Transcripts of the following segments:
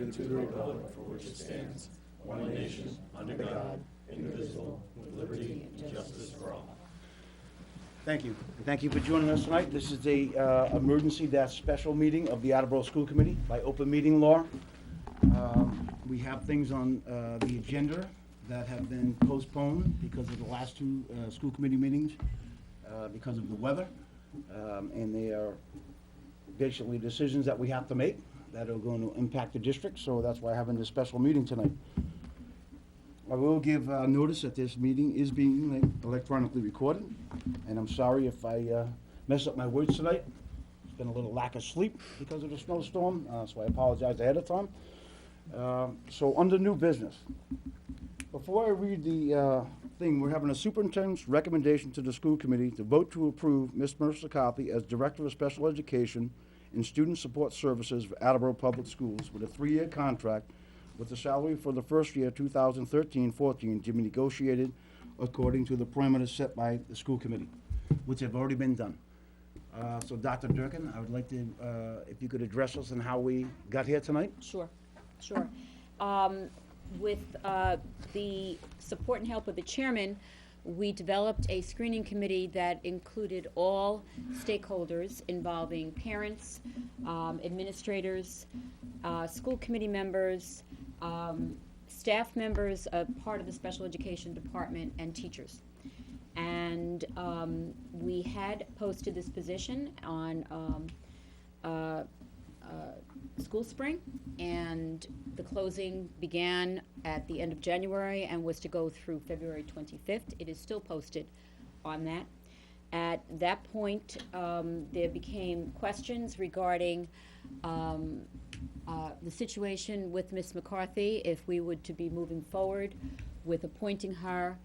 and to the republic for which it stands, one nation, under God, indivisible, with liberty and justice for all. Thank you. Thank you for joining us tonight. This is a emergency-special meeting of the Attleboro School Committee by open meeting law. We have things on the agenda that have been postponed because of the last two school committee meetings, because of the weather. And they are basically decisions that we have to make that are going to impact the district, so that's why I'm having this special meeting tonight. I will give notice that this meeting is being electronically recorded, and I'm sorry if I mess up my words tonight. It's been a little lack of sleep because of the snowstorm, so I apologize ahead of time. So under new business, before I read the thing, we're having a superintendent's recommendation to the school committee to vote to approve Ms. Marissa Carthy as Director of Special Education and Student Support Services for Attleboro Public Schools with a 3-year contract with the salary for the first year, 2013-14, to be negotiated according to the parameters set by the school committee, which have already been done. So Dr. Durkin, I would like to, if you could address us on how we got here tonight. Sure. With the support and help of the chairman, we developed a screening committee that included all stakeholders involving parents, administrators, school committee members, staff members, part of the special education department, and teachers. And we had posted this position on School Spring, and the closing began at the end of January and was to go through February 25th. It is still posted on that. At that point, there became questions regarding the situation with Ms. McCarthy, if we would to be moving forward with appointing her,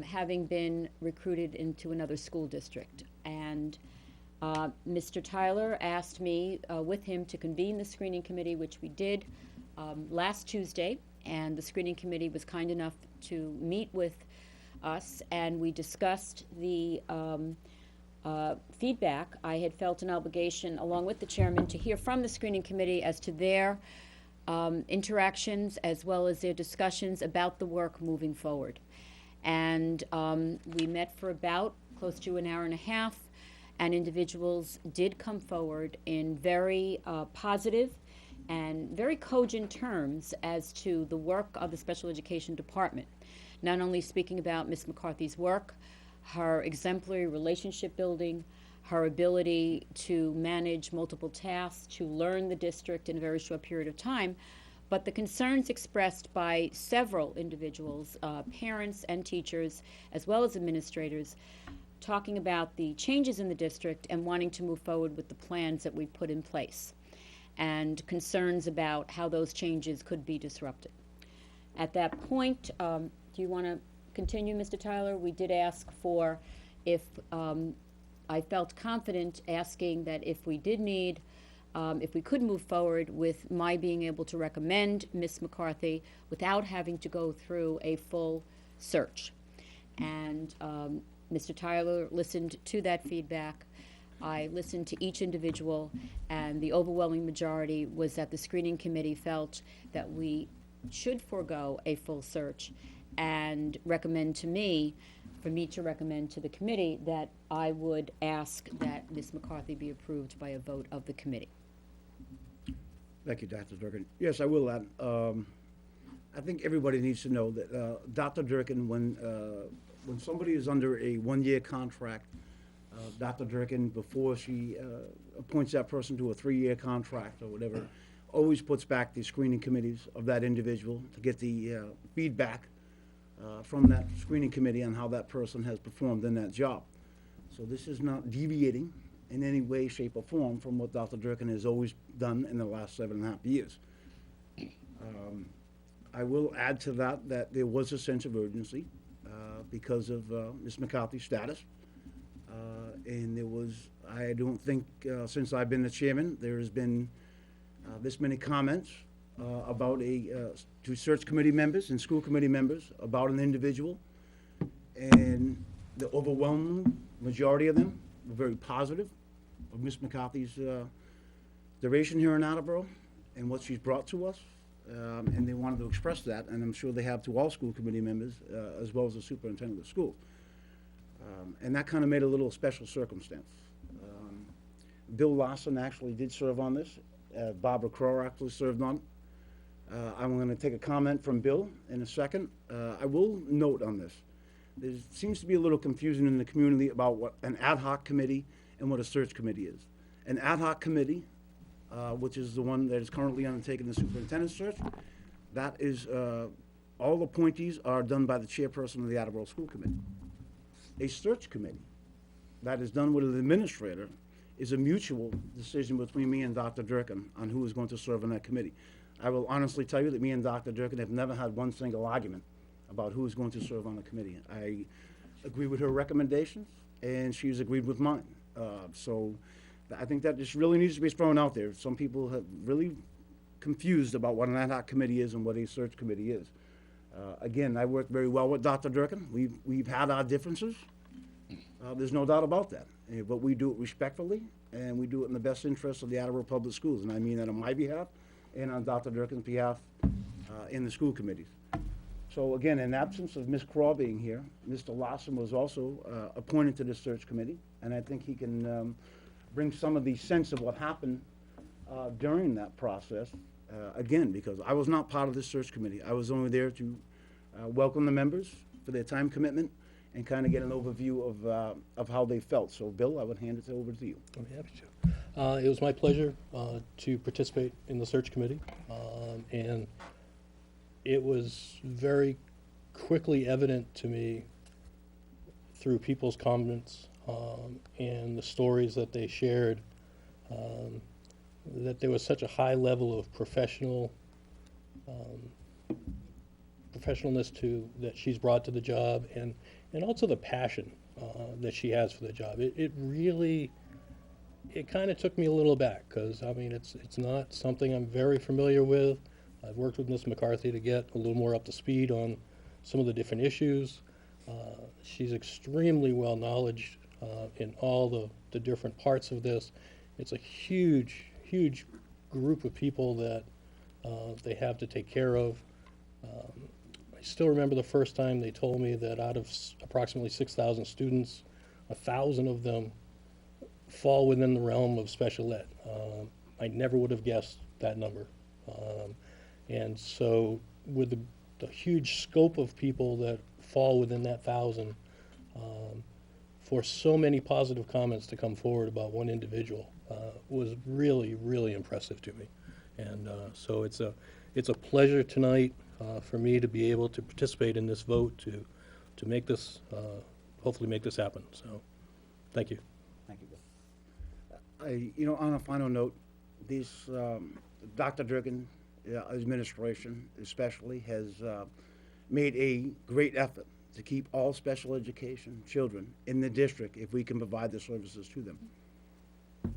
having been recruited into another school district. And Mr. Tyler asked me with him to convene the screening committee, which we did last Tuesday, and the screening committee was kind enough to meet with us, and we discussed the feedback. I had felt an obligation, along with the chairman, to hear from the screening committee as to their interactions as well as their discussions about the work moving forward. And we met for about close to an hour and a half, and individuals did come forward in very positive and very cogent terms as to the work of the special education department. Not only speaking about Ms. McCarthy's work, her exemplary relationship building, her ability to manage multiple tasks, to learn the district in a very short period of time, but the concerns expressed by several individuals, parents and teachers, as well as administrators, talking about the changes in the district and wanting to move forward with the plans that we put in place, and concerns about how those changes could be disrupted. At that point, do you want to continue, Mr. Tyler? We did ask for, if I felt confident asking that if we did need, if we could move forward with my being able to recommend Ms. McCarthy without having to go through a full search. And Mr. Tyler listened to that feedback. I listened to each individual, and the overwhelming majority was that the screening committee felt that we should forego a full search and recommend to me, for me to recommend to the committee, that I would ask that Ms. McCarthy be approved by a vote of the committee. Thank you, Dr. Durkin. Yes, I will add. I think everybody needs to know that Dr. Durkin, when somebody is under a 1-year contract, Dr. Durkin, before she appoints that person to a 3-year contract or whatever, always puts back the screening committees of that individual to get the feedback from that screening committee on how that person has performed in that job. So this is not deviating in any way, shape, or form from what Dr. Durkin has always done in the last 7.5 years. I will add to that there was a sense of urgency because of Ms. McCarthy's status. And there was, I don't think, since I've been the chairman, there has been this many comments about to search committee members and school committee members about an individual. And the overwhelming majority of them were very positive of Ms. McCarthy's duration here in Attleboro. and what she's brought to us, and they wanted to express that, and I'm sure they have to all school committee members, as well as the superintendent of the school. And that kind of made a little special circumstance. Bill Lawson actually did serve on this. Barbara Crow actually served on it. I'm going to take a comment from Bill in a second. I will note on this, there seems to be a little confusion in the community about what an ad hoc committee and what a search committee is. An ad hoc committee, which is the one that is currently undertaking the superintendent's search, that is, all appointees are done by the chairperson of the Attleboro School Committee. A search committee that is done with an administrator is a mutual decision between me and Dr. Durkin on who is going to serve on that committee. I will honestly tell you that me and Dr. Durkin have never had one single argument about who is going to serve on the committee. I agree with her recommendations, and she's agreed with mine. So I think that this really needs to be thrown out there. Some people have really confused about what an ad hoc committee is and what a search committee is. Again, I work very well with Dr. Durkin. We've had our differences. There's no doubt about that. But we do it respectfully, and we do it in the best interest of the Attleboro Public Schools. And I mean that on my behalf and on Dr. Durkin's behalf in the school committees. So again, in absence of Ms. Craw being here, Mr. Lawson was also appointed to the search committee, and I think he can bring some of the sense of what happened during that process. Again, because I was not part of this search committee. I was only there to welcome the members for their time commitment and kind of get an overview of how they felt. So, Bill, I would hand it over to you. I'll be happy to. It was my pleasure to participate in the search committee, and it was very quickly evident to me through people's comments and the stories that they shared that there was such a high level of professionalness that she's brought to the job, and also the passion that she has for the job. It really, it kind of took me a little back, because I mean it's not something I'm very familiar with. I've worked with Ms. McCarthy to get a little more up to speed on some of the different issues. She's extremely well knowledgeable in all the different parts of this. It's a huge group of people that they have to take care of. I still remember the first time they told me that out of approximately 6,000 students, 1,000 of them fall within the realm of special ed. I never would have guessed that number. And so with the huge scope of people that fall within that 1,000, for so many positive comments to come forward about one individual was really impressive to me. And so it's a pleasure tonight for me to be able to participate in this vote to make this, hopefully make this happen. So, thank you. Thank you, Bill. On a final note, this Dr. Durkin administration especially has made a great effort to keep all special education children in the district if we can provide the services to them.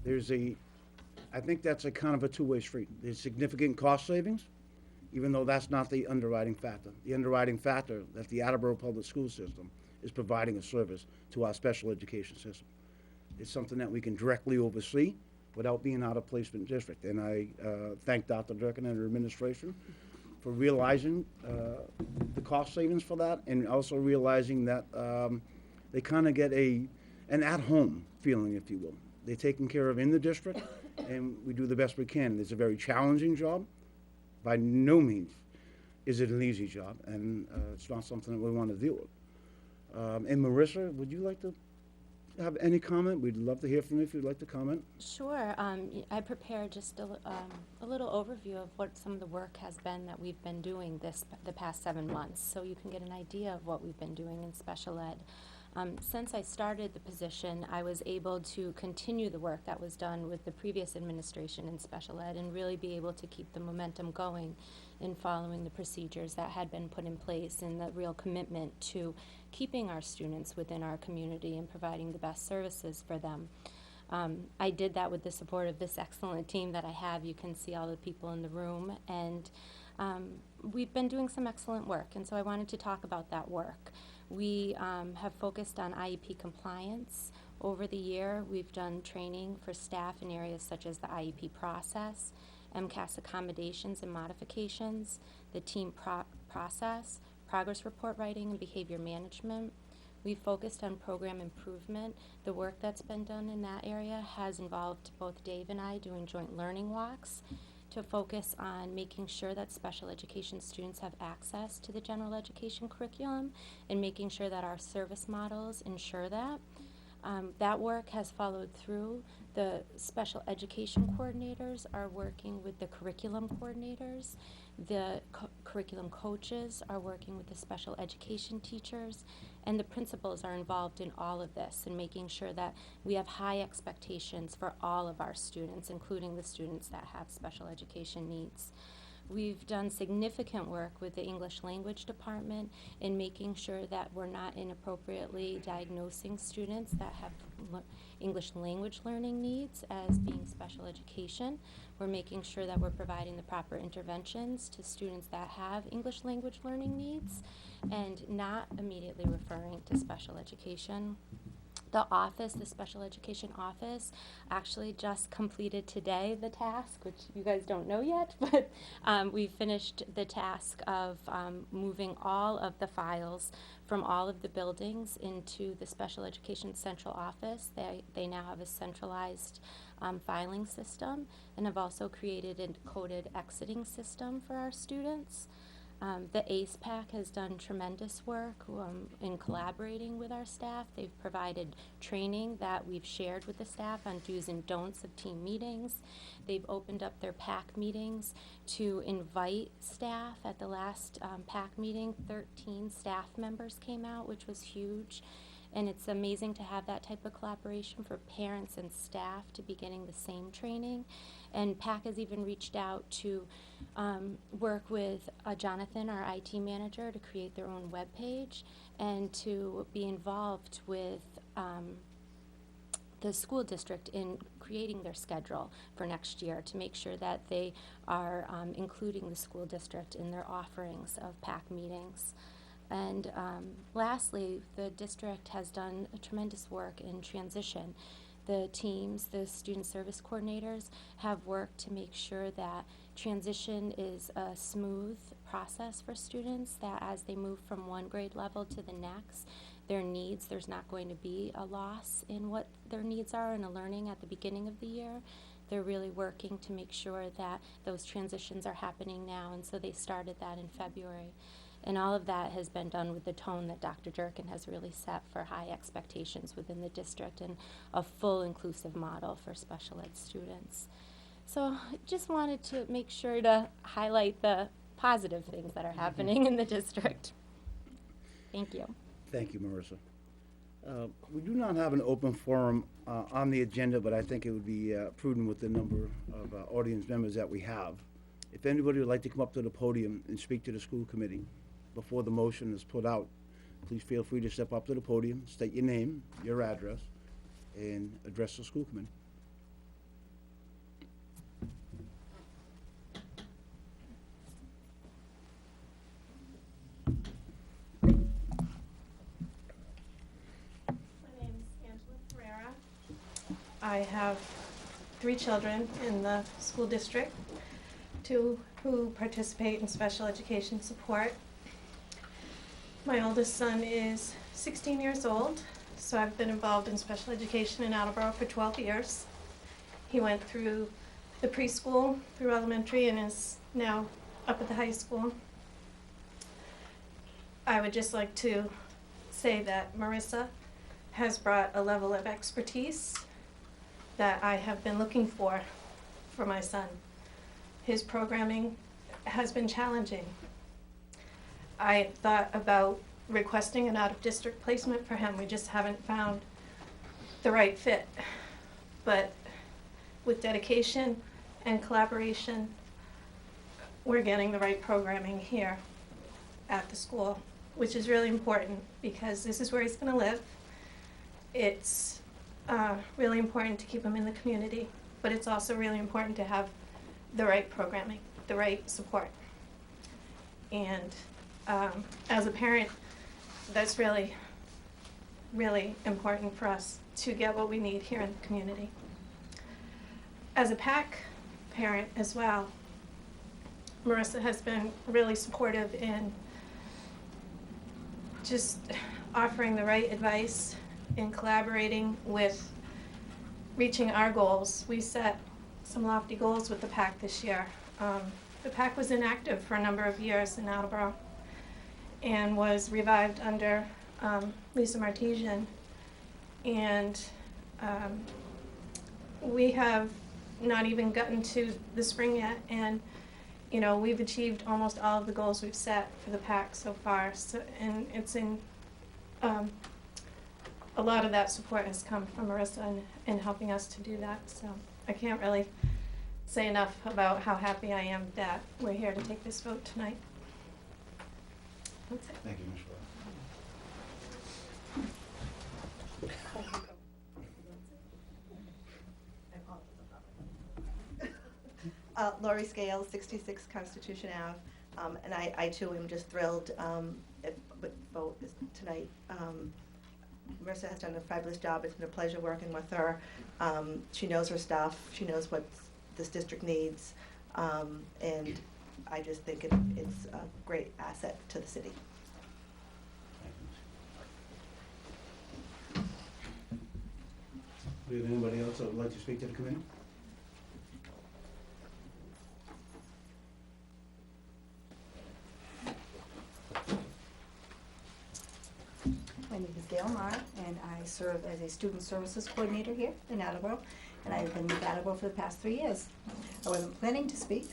I think that's a kind of a two-way street. There's significant cost savings, even though that's not the underwriting factor. The underwriting factor that the Attleboro Public School System is providing a service to our special education system. It's something that we can directly oversee without being out of placement district. And I thank Dr. Durkin and her administration for realizing the cost savings for that, and also realizing that they kind of get an at-home feeling, if you will. They're taken care of in the district, and we do the best we can. It's a very challenging job. By no means is it an easy job, and it's not something that we want to deal with. And Marissa, would you like to have any comment? We'd love to hear from you if you'd like to comment. Sure. I prepared just a little overview of what some of the work has been that we've been doing the past 7 months, so you can get an idea of what we've been doing in special ed. Since I started the position, I was able to continue the work that was done with the previous administration in special ed and really be able to keep the momentum going in following the procedures that had been put in place and the real commitment to keeping our students within our community and providing the best services for them. I did that with the support of this excellent team that I have. You can see all the people in the room, and we've been doing some excellent work, and so I wanted to talk about that work. We have focused on IEP compliance. Over the year, we've done training for staff in areas such as the IEP process MCAS accommodations and modifications, the team process, progress report writing, and behavior management. We've focused on program improvement. The work that's been done in that area has involved both Dave and I doing joint learning walks to focus on making sure that special education students have access to the general education curriculum and making sure that our service models ensure that. That work has followed through. The special education coordinators are working with the curriculum coordinators. The curriculum coaches are working with the special education teachers, and the principals are involved in all of this and making sure that we have high expectations for all of our students, including the students that have special education needs. We've done significant work with the English language department in making sure that we're not inappropriately diagnosing students that have English language learning needs as being special education. We're making sure that we're providing the proper interventions to students that have English language learning needs and not immediately referring to special education. The office, the special education office, actually just completed today the task, which you guys don't know yet, but we finished the task of moving all of the files from all of the buildings into the special education central office. They now have a centralized filing system and have also created a coded exiting system for our students. The ACE PAC has done tremendous work in collaborating with our staff. They've provided training that we've shared with the staff on do's and don'ts of team meetings. They've opened up their PAC meetings to invite staff. At the last PAC meeting, 13 staff members came out, which was huge. And it's amazing to have that type of collaboration for parents and staff to be getting the same training. And PAC has even reached out to work with Jonathan, our IT manager, to create their own webpage and to be involved with the school district in creating their schedule for next year to make sure that they are including the school district in their offerings of PAC meetings. And lastly, the district has done a tremendous work in transition. The teams, the student service coordinators, have worked to make sure that transition is a smooth process for students, that as they move from one grade level to the next, their needs, there's not going to be a loss in what their needs are in a learning at the beginning of the year. They're really working to make sure that those transitions are happening now, and so they started that in February. And all of that has been done with the tone that Dr. Durkin has really set for high expectations within the district and a full inclusive model for special ed students. So I just wanted to make sure to highlight the positive things that are happening in the district. Thank you. Thank you, Marissa. We do not have an open forum on the agenda, but I think it would be prudent with the number of audience members that we have. If anybody would like to come up to the podium and speak to the school committee before the motion is put out, please feel free to step up to the podium, state your name, your address, and address the school committee. My name is Angela Ferreira. I have 3 children in the school district, 2 who participate in special education support. My oldest son is 16 years old, so I've been involved in special education in Attleboro for 12 years. He went through the preschool, through elementary, and is now up at the high school. I would just like to say that Marissa has brought a level of expertise that I have been looking for my son. His programming has been challenging. I thought about requesting an out-of-district placement for him. We just haven't found the right fit. But with dedication and collaboration, we're getting the right programming here at the school, which is really important because this is where he's going to live. It's really important to keep him in the community, but it's also really important to have the right programming, the right support. And as a parent, that's really, really important for us to get what we need here in the community. As a PAC parent as well. Marissa has been really supportive in just offering the right advice and collaborating with reaching our goals. We set some lofty goals with the PAC this year. The PAC was inactive for a number of years in Attleboro and was revived under Lisa Martesian. And we have not even gotten to the spring yet, and you know, we've achieved almost all of the goals we've set for the PAC so far. So, and it's in a lot of that support has come from Marissa in helping us to do that. So I can't really say enough about how happy I am that we're here to take this vote tonight. That's it. Thank you, Ms. Laurie Scales, 66 Constitution Ave, and I too am just thrilled with vote tonight. Marissa has done a fabulous job. It's been a pleasure working with her. She knows her stuff. She knows what this district needs, and I just think it's a great asset to the city. Do we have anybody else that would like to speak to the committee? My name is Gail Marr, and I serve as a student services coordinator here in Attleboro, and I've been with Attleboro for the past 3 years. I wasn't planning to speak.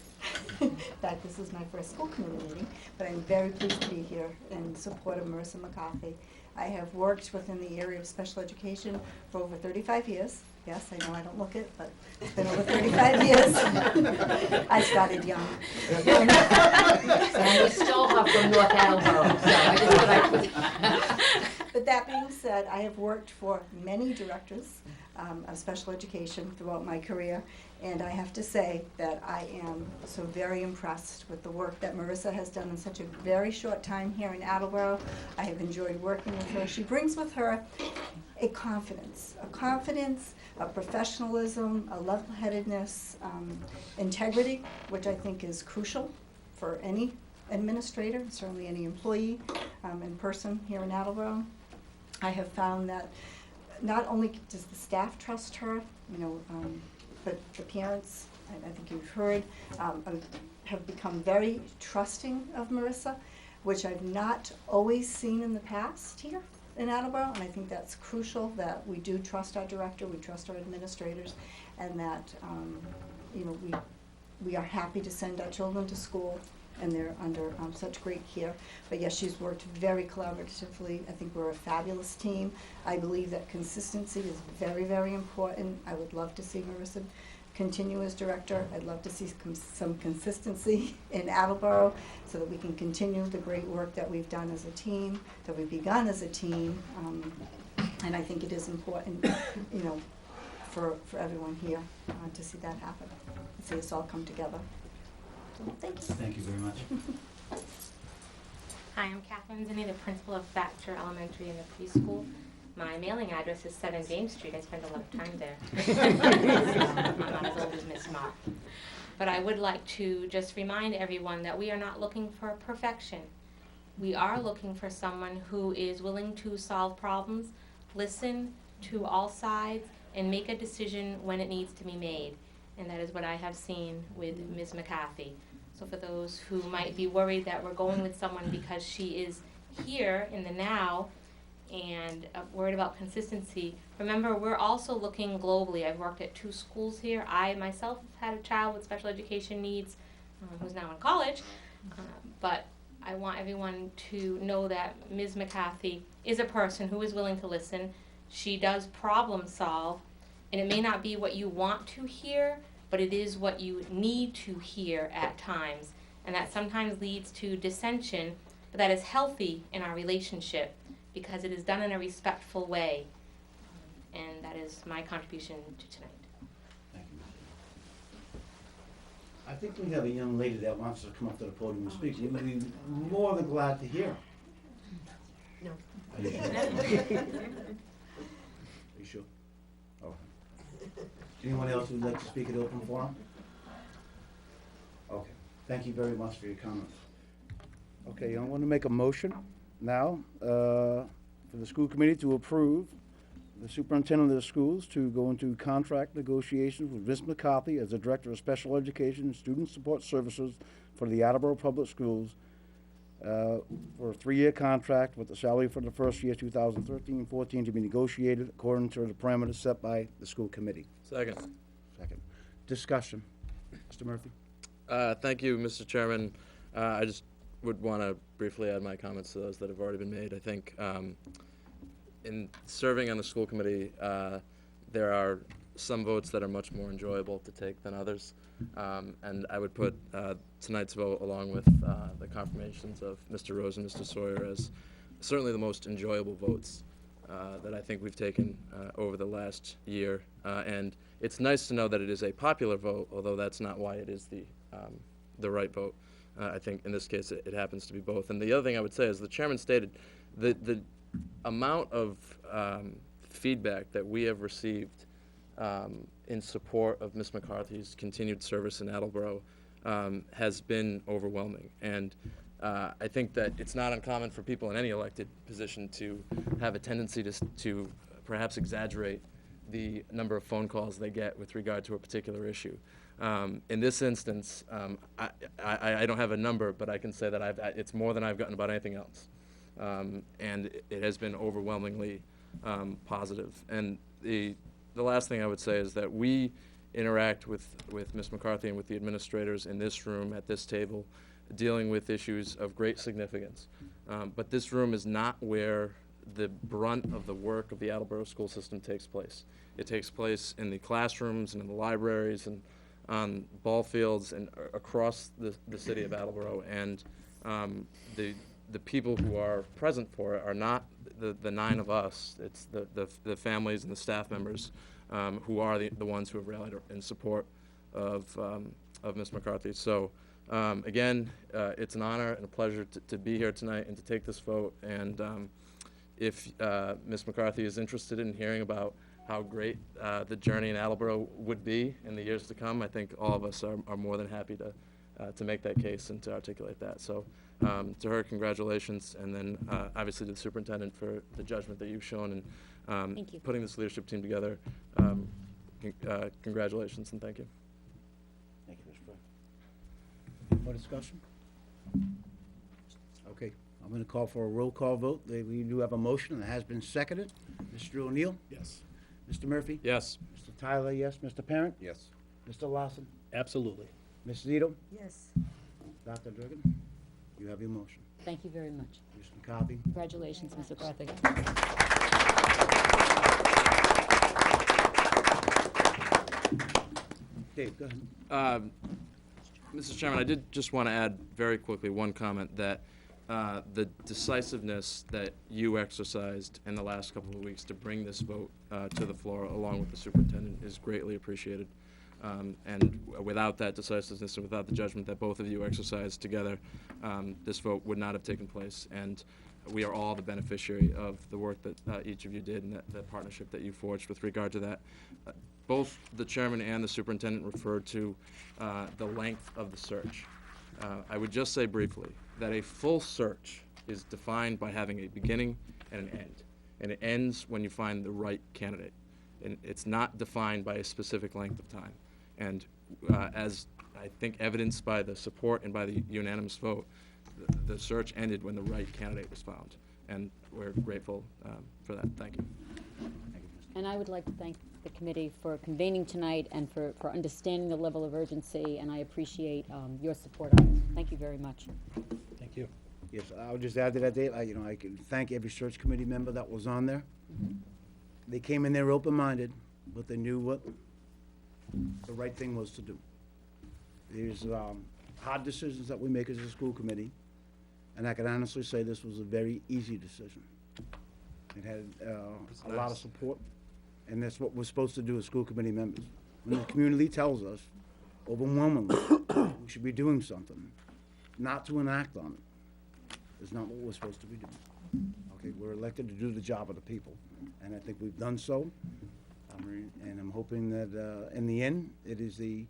In fact, this is my first school committee meeting, but I'm very pleased to be here in support of Marissa McCarthy. I have worked within the area of special education for over 35 years. Yes, I know I don't look it, but it's been over 35 years. I started young. And we stole her from North Attleboro, so I just thought But that being said, I have worked for many directors of special education throughout my career, and I have to say that I am so very impressed with the work that Marissa has done in such a very short time here in Attleboro. I have enjoyed working with her. She brings with her a confidence, a professionalism, a level-headedness, integrity, which I think is crucial for any administrator, certainly any employee in person here in Attleboro. I have found that not only does the staff trust her, but the parents, I think you've heard, have become very trusting of Marissa, which I've not always seen in the past here in Attleboro, and I think that's crucial, that we do trust our director, we trust our administrators, and that we are happy to send our children to school, and they're under such great care. But yes, she's worked very collaboratively. I think we're a fabulous team. I believe that consistency is very, very important. I would love to see Marissa continue as director. I'd love to see some consistency in Attleboro so that we can continue the great work that we've done as a team, that we've begun as a team. And I think it is important, for everyone here to see that happen, and see us all come together. So, thank you. Thank you very much. Hi, I'm Catherine Zinni, the principal of Thatcher Elementary in the preschool. My mailing address is 7 James Street. I spend a lot of time there. I'm not as old as Miss Mark. But I would like to just remind everyone that we are not looking for perfection. We are looking for someone who is willing to solve problems, listen to all sides, and make a decision when it needs to be made. And that is what I have seen with Ms. McCarthy. So for those who might be worried that we're going with someone because she is here in the now and worried about consistency, remember we're also looking globally. I've worked at 2 schools here. I myself have had a child with special education needs who's now in college, but I want everyone to know that Ms. McCarthy is a person who is willing to listen. She does problem solve. And it may not be what you want to hear, but it is what you need to hear at times. And that sometimes leads to dissension, but that is healthy in our relationship because it is done in a respectful way. And that is my contribution to tonight. Thank you. I think we have a young lady that wants to come up to the podium and speak. We'd be more than glad to hear. No. Are you sure? Are you sure? Okay. Anyone else who'd like to speak at open forum? Okay, thank you very much for your comments. Okay, I want to make a motion now for the school committee to approve the superintendent of the schools to go into contract negotiations with Ms. McCarthy as the Director of Special Education and Student Support Services for the Attleboro Public Schools for a 3-year contract with the salary for the first year, 2013-14, to be negotiated according to the parameters set by the school committee. Second. Second. Discussion. Mr. Murphy? Thank you, Mr. Chairman. I just would want to briefly add my comments to those that have already been made. I think in serving on the school committee, there are some votes that are much more enjoyable to take than others. And I would put tonight's vote along with the confirmations of Mr. Rose and Mr. Sawyer as certainly the most enjoyable votes that I think we've taken over the last year. And it's nice to know that it is a popular vote, although that's not why it is the right vote. I think in this case it happens to be both. And the other thing I would say, as the chairman stated, the amount of feedback that we have received in support of Ms. McCarthy's continued service in Attleboro has been overwhelming. And I think that it's not uncommon for people in any elected position to have a tendency to perhaps exaggerate the number of phone calls they get with regard to a particular issue. In this instance, I don't have a number, but I can say that it's more than I've gotten about anything else. And it has been overwhelmingly positive. And the last thing I would say is that we interact with Ms. McCarthy and with the administrators in this room, at this table, dealing with issues of great significance. But this room is not where the brunt of the work of the Attleboro school system takes place. It takes place in the classrooms and in the libraries and on ball fields and across the city of Attleboro. And the people who are present for it are not the 9 of us. It's the families and the staff members who are the ones who have rallied in support of Ms. McCarthy. So again, it's an honor and a pleasure to be here tonight and to take this vote. And if Ms. McCarthy is interested in hearing about how great the journey in Attleboro would be in the years to come, I think all of us are more than happy to make that case and to articulate that. So to her, congratulations, and then obviously to the superintendent for the judgment that you've shown in Thank you. putting this leadership team together. Congratulations and thank you. Thank you, Mr. President. More discussion? Okay, I'm going to call for a roll call vote. We do have a motion that has been seconded. Mr. O'Neill? Yes. Mr. Murphy? Yes. Mr. Tyler, yes. Mr. Parent? Yes. Mr. Lawson? Absolutely. Ms. Zito? Yes. Dr. Durgan? You have your motion. Thank you very much. Ms. McCarthy? Congratulations, Ms. McCarthy. Dave, go ahead. Mr. Chairman, I did just want to add very quickly one comment that the decisiveness that you exercised in the last couple of weeks to bring this vote to the floor along with the superintendent is greatly appreciated. And without that decisiveness and without the judgment that both of you exercised together, this vote would not have taken place. And we are all the beneficiary of the work that each of you did and that partnership that you forged with regard to that. Both the chairman and the superintendent referred to the length of the search. I would just say briefly that a full search is defined by having a beginning and an end. And it ends when you find the right candidate. And it's not defined by a specific length of time. And as I think evidenced by the support and by the unanimous vote, the search ended when the right candidate was found. And we're grateful for that. Thank you. And I would like to thank the committee for convening tonight and for understanding the level of urgency, and I appreciate your support on it. Thank you very much. Thank you. Yes, I'll just add to that, Dave. I can thank every search committee member that was on there. They came in there open-minded, but they knew what the right thing was to do. There's hard decisions that we make as a school committee, and I can honestly say this was a very easy decision. It had a lot of support, and that's what we're supposed to do as school committee members. When the community tells us overwhelmingly we should be doing something, not to enact on it is not what we're supposed to be doing. Okay, we're elected to do the job of the people, and I think we've done so. And I'm hoping that in the end, it is the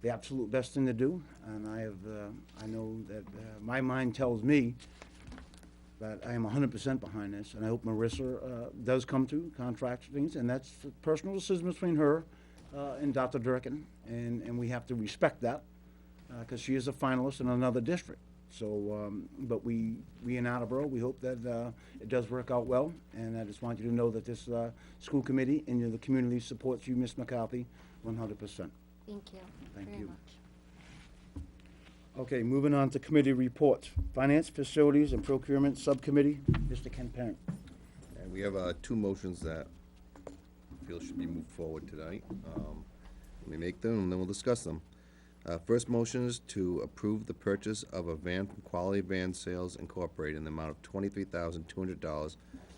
the absolute best thing to do, and I know that my mind tells me that I am 100% behind this, and I hope Marissa does come to contract things, and that's a personal decision between her and Dr. Durkin, and we have to respect that, because she is a finalist in another district. So, but we in Attleboro, we hope that it does work out well, and I just want you to know that this school committee and the community supports you, Ms. McCarthy, 100%. Thank you Thank very you. much. Okay, moving on to committee reports. Finance, Facilities, and Procurement Subcommittee, Mr. Ken Parent. And we have two motions that I feel should be moved forward tonight. Let me make them, and then we'll discuss them. First motion is to approve the purchase of a van from Quality Van Sales Incorporated in the amount of $23,200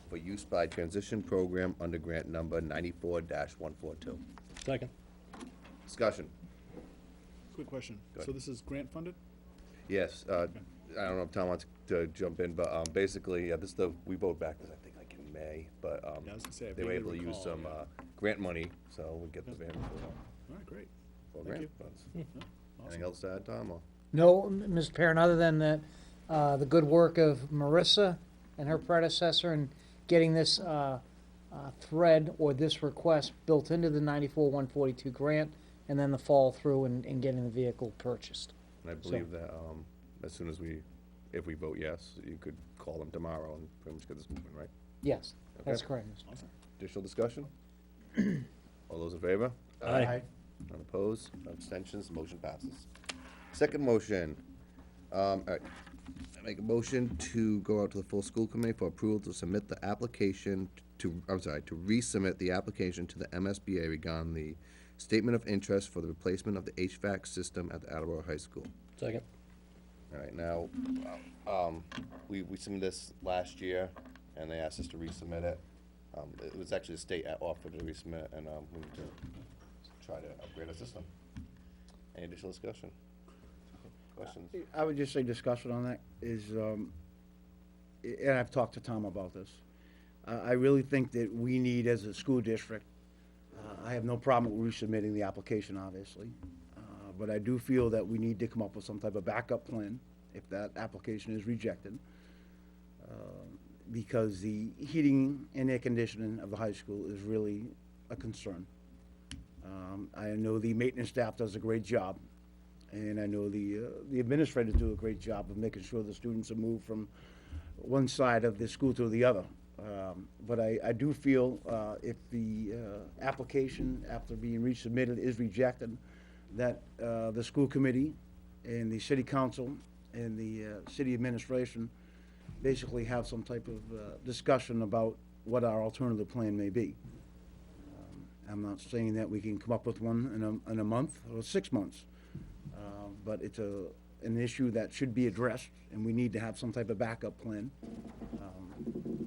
for use by Transition Program under grant number 94-142. Second. Discussion. Quick question. Go ahead. So this is grant funded? Yes, I don't know if Tom wants to jump in, but basically, we vote back this, I think, like in May, but Yeah, I was gonna say, I they were vaguely able to use recall, some yeah. grant money, so we get the van All right, great. for Thank grant you. funds. Yeah, Anything awesome. else to add, Tom? Or? No, Mr. Perrin, other than the good work of Marissa and her predecessor in getting this thread or this request built into the 94-142 grant, and then the follow through and getting the vehicle purchased. And I believe that as soon as if we vote yes, you could call them tomorrow and pretty much get this moving, right? Yes, that's Okay. correct, Mr. Awesome. Additional discussion? All those in favor? Aye. None opposed, no abstentions, motion passes. Second motion, all right, I make a motion to go out to the full school committee for approval to submit the application to resubmit the application to the MSBA regarding the statement of interest for the replacement of the HVAC system at the Attleboro High School. Second. All right, now, we submitted this last year, and they asked us to resubmit it. It was actually the state offered to resubmit, and we need to try to upgrade our system. Any additional discussion? Questions? I would just say discussion on that is, and I've talked to Tom about this. I really think that we need, as a school district, I have no problem with resubmitting the application, obviously. But I do feel that we need to come up with some type of backup plan if that application is rejected. Because the heating and air conditioning of the high school is really a concern. I know the maintenance staff does a great job, and I know the administrators do a great job of making sure the students are moved from one side of the school to the other. But I do feel if the application, after being resubmitted, is rejected, that the school committee and the city council and the city administration basically have some type of discussion about what our alternative plan may be. I'm not saying that we can come up with one in a month or 6 months, but it's an issue that should be addressed, and we need to have some type of backup plan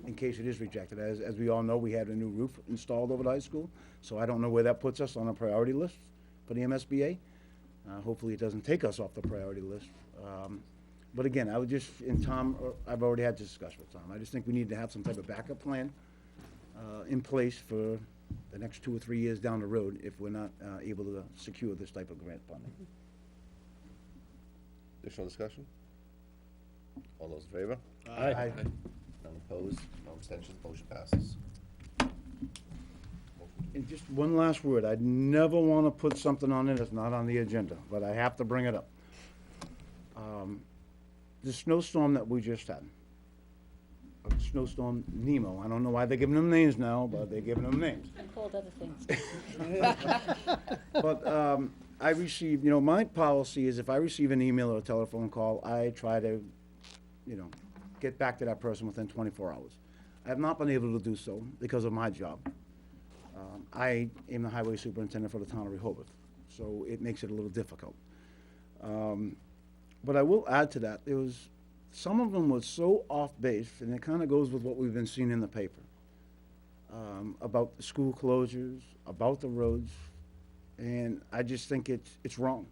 in case it is rejected. As we all know, we had a new roof installed over the high school, so I don't know where that puts us on a priority list for the MSBA. Hopefully, it doesn't take us off the priority list. But again, I would just, and Tom, I've already had this discussion with Tom. I just think we need to have some type of backup plan in place for the next 2 or 3 years down the road if we're not able to secure this type of grant funding. Additional discussion? All those in favor? Aye. None opposed, no abstentions, motion passes. And just one last word, I'd never want to put something on it that's not on the agenda, but I have to bring it up. The snowstorm that we just had, snowstorm Nemo, I don't know why they're giving them names now, but they're giving them names. I'm called other things. But I receive, my policy is if I receive an email or a telephone call, I try to, get back to that person within 24 hours. I have not been able to do so because of my job. I am the highway superintendent for the town of Rehoboth, so it makes it a little difficult. But I will add to that, some of them were so off base, and it kind of goes with what we've been seeing in the paper, about the school closures, about the roads, and I just think it's wrong.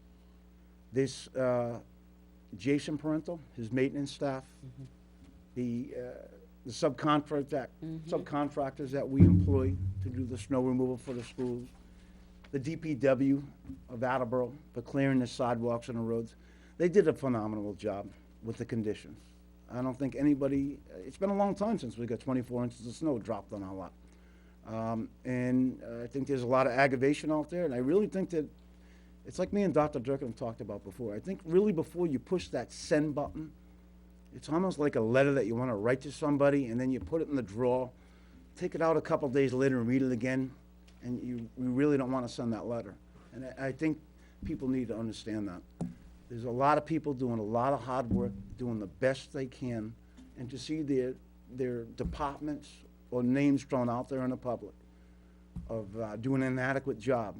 This Jason Parental, his maintenance staff, the subcontractors that we employ to do the snow removal for the schools, the DPW of Attleboro for clearing the sidewalks and the roads. They did a phenomenal job with the conditions. I don't think anybody, it's been a long time since we got 24 inches of snow dropped on our lot. And I think there's a lot of aggravation out there, and I really think that, it's like me and Dr. Durkin have talked about before. I think really before you push that send button, it's almost like a letter that you want to write to somebody, and then you put it in the drawer, take it out a couple days later and read it again, and you really don't want to send that letter. And I think people need to understand that. There's a lot of people doing a lot of hard work, doing the best they can, and to see their departments or names thrown out there in the public of doing an inadequate job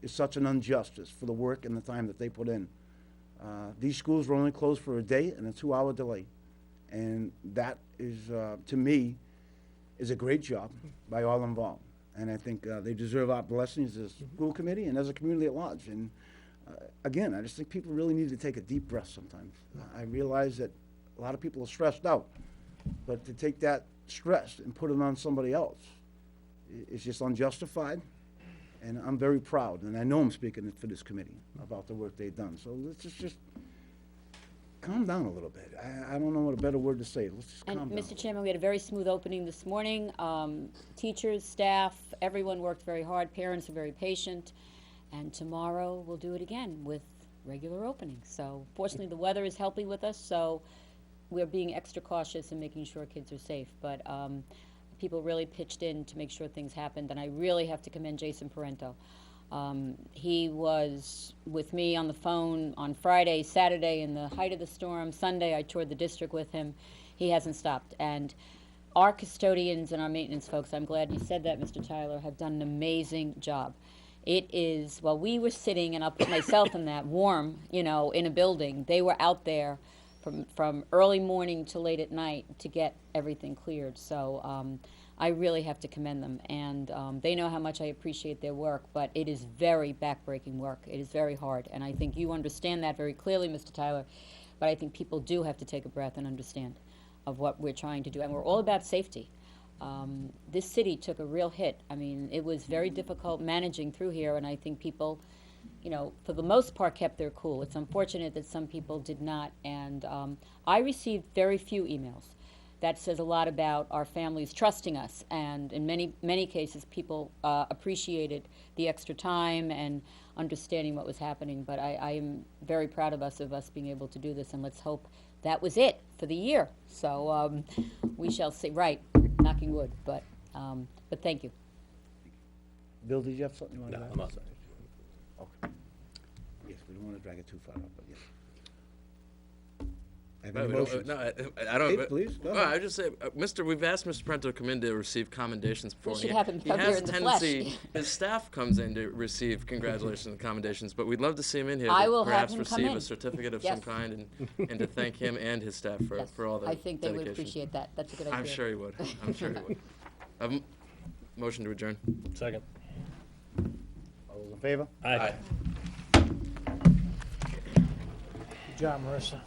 is such an injustice for the work and the time that they put in. These schools were only closed for a day and a 2-hour delay. And that is, to me, is a great job by all involved. And I think they deserve our blessings as a school committee and as a community at large. And again, I just think people really need to take a deep breath sometimes. I realize that a lot of people are stressed out, but to take that stress and put it on somebody else is just unjustified. And I'm very proud, and I know I'm speaking for this committee about the work they've done. So let's just calm down a little bit. I don't know what a better word to say. Let's just calm down. And Mr. Chairman, we had a very smooth opening this morning. Teachers, staff, everyone worked very hard. Parents are very patient. And tomorrow we'll do it again with regular openings. So fortunately, the weather is helping with us, so we're being extra cautious and making sure kids are safe. But people really pitched in to make sure things happened, and I really have to commend Jason Parento. He was with me on the phone on Friday, Saturday in the height of the storm. Sunday I toured the district with him. He hasn't stopped. And our custodians and our maintenance folks, I'm glad you said that, Mr. Tyler, have done an amazing job. It is, while we were sitting, and I'll put myself in that, warm, in a building, they were out there from early morning to late at night to get everything cleared. So I really have to commend them, and they know how much I appreciate their work, but it is very backbreaking work. It is very hard, and I think you understand that very clearly, Mr. Tyler, but I think people do have to take a breath and understand of what we're trying to do, and we're all about safety. This city took a real hit. I mean, it was very difficult managing through here, and I think people, for the most part, kept their cool. It's unfortunate that some people did not, and I received very few emails. That says a lot about our families trusting us, and in many cases, people appreciated the extra time and understanding what was happening. But I am very proud of us being able to do this, and let's hope that was it for the year. So we shall see. Right, knocking wood, but thank you. Bill, did you have something you wanted to No, add? I'm not sorry. Okay. Yes, we don't want to drag it too far up, but yes. I have No, any we don't- motions? no, I don't. Hey, please, go Well, ahead. I would just say, we've asked Mr. Parento to come in to receive commendations before. should He- have him he come has here a in the tendency- flesh. His staff comes in to receive congratulations and commendations, but we'd love to see him in here I to will have perhaps him come receive in. a certificate of some Yes. kind and to thank him and his staff Yes, for all their I think they would dedication. appreciate that. That's a good idea. I'm sure he would. I'm sure he would. Motion to adjourn. Second. All those in favor? Aye. Good job, Marissa.